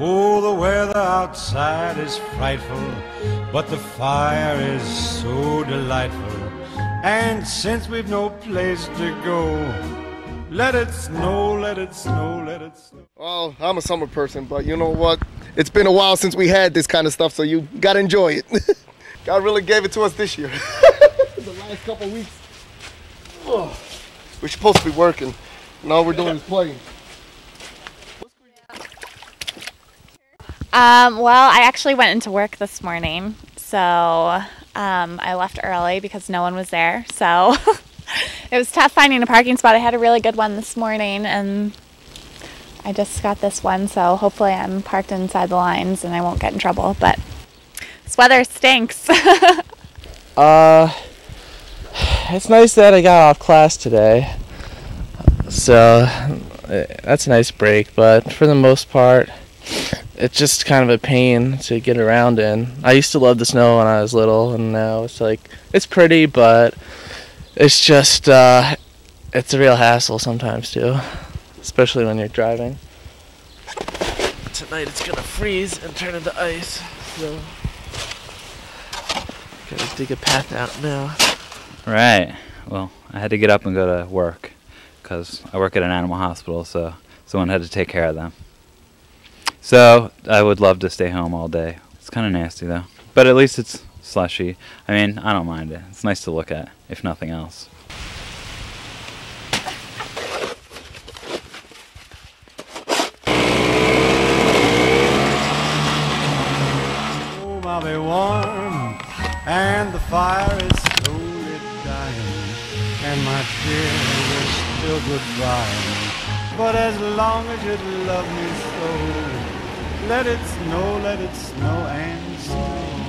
Oh, the weather outside is frightful, but the fire is so delightful. And since we've no place to go, let it snow, let it snow, let it snow. Well, I'm a summer person, but you know what? It's been a while since we had this kind of stuff, so you gotta enjoy it. God really gave it to us this year. The last couple weeks. Oh, we're supposed to be working. And all we're doing is playing. Well, I actually went into work this morning, so I left early because no one was there. So it was tough finding a parking spot. I had a really good one this morning, and I just got this one, so hopefully I'm parked inside the lines and I won't get in trouble. But this weather stinks. It's nice that I got off class today, so that's a nice break, but for the most part, it's just kind of a pain to get around in. I used to love the snow when I was little, and now it's like, it's pretty, but it's just, it's a real hassle sometimes too, especially when you're driving. Tonight it's gonna freeze and turn into ice, so gotta dig a path out now. Right. Well, I had to get up and go to work because I work at an animal hospital, so someone had to take care of them. So I would love to stay home all day. It's kind of nasty though, but at least it's slushy. I mean, I don't mind it. It's nice to look at, if nothing else. Oh, I'll be warm, and the fire is slowly dying, and my tears are still goodbye. But as long as you love me so, let it snow and snow.